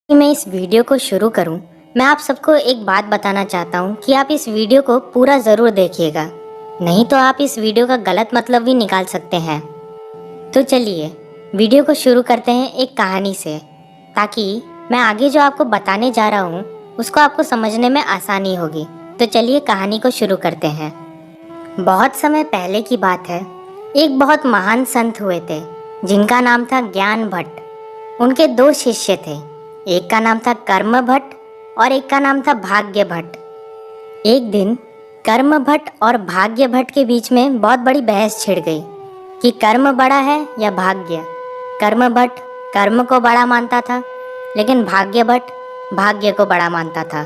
मैं इस वीडियो को शुरू करूं, मैं आप सबको एक बात बताना चाहता हूं कि आप इस वीडियो को पूरा ज़रूर देखिएगा, नहीं तो आप इस वीडियो का गलत मतलब भी निकाल सकते हैं। तो चलिए वीडियो को शुरू करते हैं एक कहानी से, ताकि मैं आगे जो आपको बताने जा रहा हूं उसको आपको समझने में आसानी होगी। तो चलिए कहानी को शुरू करते हैं। बहुत समय पहले की बात है, एक बहुत महान संत हुए थे जिनका नाम था ज्ञान भट्ट। उनके दो शिष्य थे, एक का नाम था कर्म भट्ट और एक का नाम था भाग्य भट्ट। एक दिन कर्म भट्ट और भाग्य भट्ट के बीच में बहुत बड़ी बहस छिड़ गई कि कर्म बड़ा है या भाग्य। कर्म भट्ट कर्म को बड़ा मानता था, लेकिन भाग्य भट्ट भाग्य को बड़ा मानता था।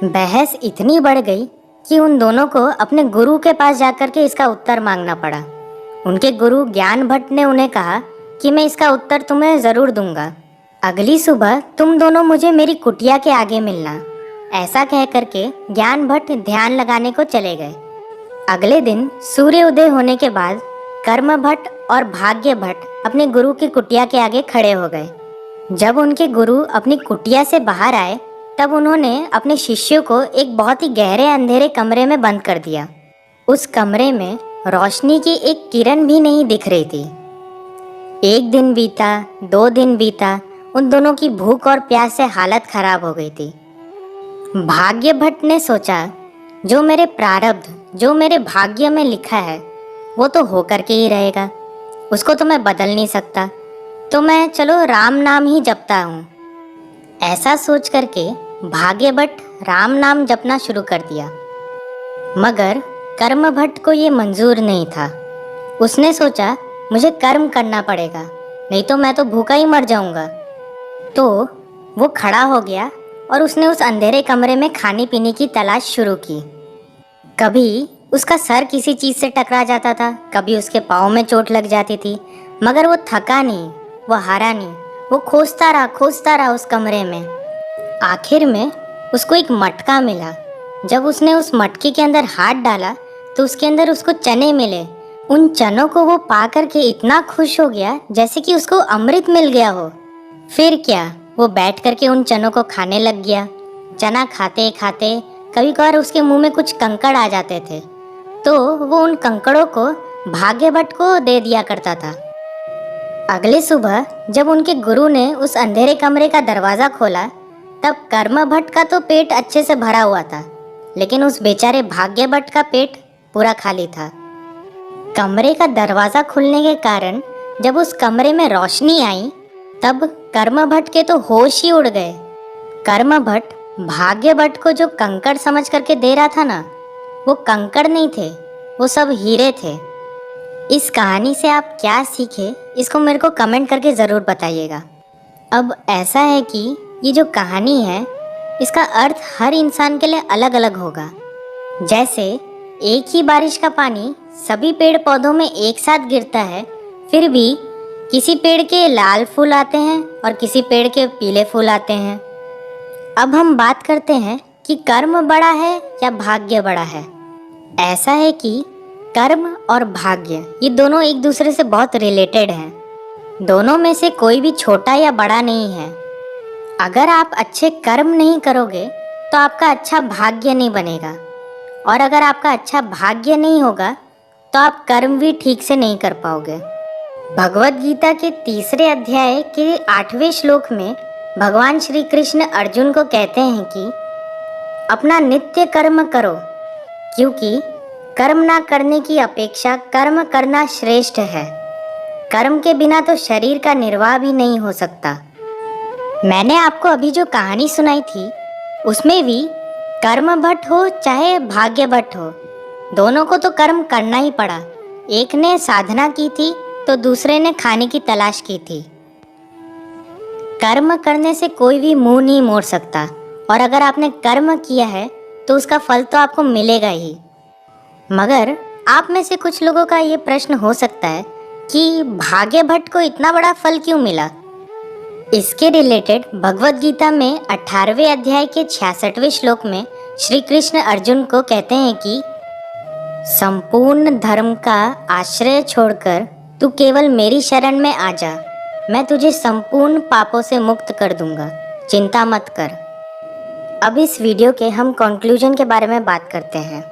बहस इतनी बढ़ गई कि उन दोनों को अपने गुरु के पास जाकर के इसका उत्तर मांगना पड़ा। उनके गुरु ज्ञान भट्ट ने उन्हें कहा कि मैं इसका उत्तर तुम्हें ज़रूर दूंगा, अगली सुबह तुम दोनों मुझे मेरी कुटिया के आगे मिलना। ऐसा कह करके ज्ञान भट्ट ध्यान लगाने को चले गए। अगले दिन सूर्य उदय होने के बाद कर्म भट्ट और भाग्य भट्ट अपने गुरु की कुटिया के आगे खड़े हो गए। जब उनके गुरु अपनी कुटिया से बाहर आए, तब उन्होंने अपने शिष्यों को एक बहुत ही गहरे अंधेरे कमरे में बंद कर दिया। उस कमरे में रोशनी की एक किरण भी नहीं दिख रही थी। एक दिन बीता, 2 दिन बीता, उन दोनों की भूख और प्यास से हालत खराब हो गई थी। भाग्य भट्ट ने सोचा, जो मेरे प्रारब्ध, जो मेरे भाग्य में लिखा है वो तो होकर के ही रहेगा, उसको तो मैं बदल नहीं सकता, तो मैं चलो राम नाम ही जपता हूँ। ऐसा सोच करके भाग्य भट्ट राम नाम जपना शुरू कर दिया। मगर कर्म भट्ट को ये मंजूर नहीं था। उसने सोचा, मुझे कर्म करना पड़ेगा, नहीं तो मैं तो भूखा ही मर जाऊंगा। तो वो खड़ा हो गया और उसने उस अंधेरे कमरे में खाने पीने की तलाश शुरू की। कभी उसका सर किसी चीज़ से टकरा जाता था, कभी उसके पाँव में चोट लग जाती थी, मगर वो थका नहीं, वो हारा नहीं। वो खोजता रहा उस कमरे में। आखिर में उसको एक मटका मिला। जब उसने उस मटके के अंदर हाथ डाला तो उसके अंदर उसको चने मिले। उन चनों को वो पा करके इतना खुश हो गया जैसे कि उसको अमृत मिल गया हो। फिर क्या, वो बैठ करके उन चनों को खाने लग गया। चना खाते खाते कभी कभार उसके मुंह में कुछ कंकड़ आ जाते थे, तो वो उन कंकड़ों को भाग्य भट्ट को दे दिया करता था। अगले सुबह जब उनके गुरु ने उस अंधेरे कमरे का दरवाज़ा खोला, तब कर्म भट्ट का तो पेट अच्छे से भरा हुआ था, लेकिन उस बेचारे भाग्य भट्ट का पेट पूरा खाली था। कमरे का दरवाज़ा खुलने के कारण जब उस कमरे में रोशनी आई, तब कर्म भट्ट के तो होश ही उड़ गए। कर्म भट्ट भाग्य भट्ट को जो कंकड़ समझ करके दे रहा था ना, वो कंकड़ नहीं थे, वो सब हीरे थे। इस कहानी से आप क्या सीखे, इसको मेरे को कमेंट करके ज़रूर बताइएगा। अब ऐसा है कि ये जो कहानी है, इसका अर्थ हर इंसान के लिए अलग अलग होगा। जैसे एक ही बारिश का पानी सभी पेड़ पौधों में एक साथ गिरता है, फिर भी किसी पेड़ के लाल फूल आते हैं और किसी पेड़ के पीले फूल आते हैं। अब हम बात करते हैं कि कर्म बड़ा है या भाग्य बड़ा है। ऐसा है कि कर्म और भाग्य ये दोनों एक दूसरे से बहुत रिलेटेड हैं। दोनों में से कोई भी छोटा या बड़ा नहीं है। अगर आप अच्छे कर्म नहीं करोगे तो आपका अच्छा भाग्य नहीं बनेगा, और अगर आपका अच्छा भाग्य नहीं होगा तो आप कर्म भी ठीक से नहीं कर पाओगे। भगवत गीता के 3 अध्याय के 8वें श्लोक में भगवान श्री कृष्ण अर्जुन को कहते हैं कि अपना नित्य कर्म करो, क्योंकि कर्म ना करने की अपेक्षा कर्म करना श्रेष्ठ है। कर्म के बिना तो शरीर का निर्वाह भी नहीं हो सकता। मैंने आपको अभी जो कहानी सुनाई थी, उसमें भी कर्म भट्ट हो चाहे भाग्य भट्ट हो, दोनों को तो कर्म करना ही पड़ा। एक ने साधना की थी तो दूसरे ने खाने की तलाश की थी। कर्म करने से कोई भी मुंह नहीं मोड़ सकता, और अगर आपने कर्म किया है तो उसका फल तो आपको मिलेगा ही। मगर आप में से कुछ लोगों का ये प्रश्न हो सकता है कि भाग्य भट्ट को इतना बड़ा फल क्यों मिला। इसके रिलेटेड भगवत गीता में 18वें अध्याय के 66वें श्लोक में श्री कृष्ण अर्जुन को कहते हैं कि संपूर्ण धर्म का आश्रय छोड़कर तू केवल मेरी शरण में आ जा, मैं तुझे संपूर्ण पापों से मुक्त कर दूंगा। चिंता मत कर। अब इस वीडियो के हम कंक्लूजन के बारे में बात करते हैं।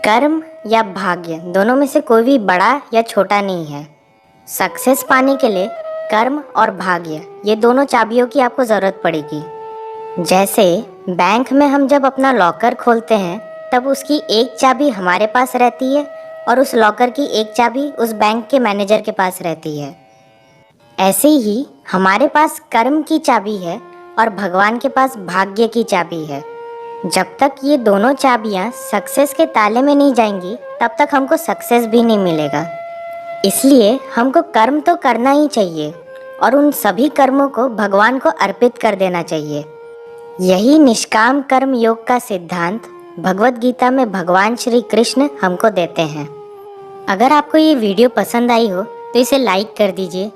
कर्म या भाग्य दोनों में से कोई भी बड़ा या छोटा नहीं है। सक्सेस पाने के लिए कर्म और भाग्य ये दोनों चाबियों की आपको ज़रूरत पड़ेगी। जैसे बैंक में हम जब अपना लॉकर खोलते हैं तब उसकी एक चाबी हमारे पास रहती है और उस लॉकर की एक चाबी उस बैंक के मैनेजर के पास रहती है। ऐसे ही हमारे पास कर्म की चाबी है और भगवान के पास भाग्य की चाबी है। जब तक ये दोनों चाबियाँ सक्सेस के ताले में नहीं जाएंगी तब तक हमको सक्सेस भी नहीं मिलेगा। इसलिए हमको कर्म तो करना ही चाहिए और उन सभी कर्मों को भगवान को अर्पित कर देना चाहिए। यही निष्काम कर्म योग का सिद्धांत भगवत गीता में भगवान श्री कृष्ण हमको देते हैं। अगर आपको ये वीडियो पसंद आई हो तो इसे लाइक कर दीजिए,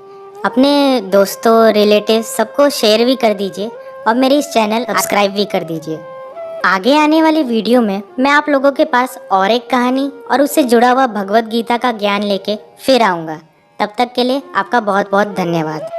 अपने दोस्तों रिलेटिव सबको शेयर भी कर दीजिए और मेरे इस चैनल सब्सक्राइब भी कर दीजिए। आगे आने वाली वीडियो में मैं आप लोगों के पास और एक कहानी और उससे जुड़ा हुआ भगवत गीता का ज्ञान लेके फिर आऊँगा। तब तक के लिए आपका बहुत बहुत धन्यवाद।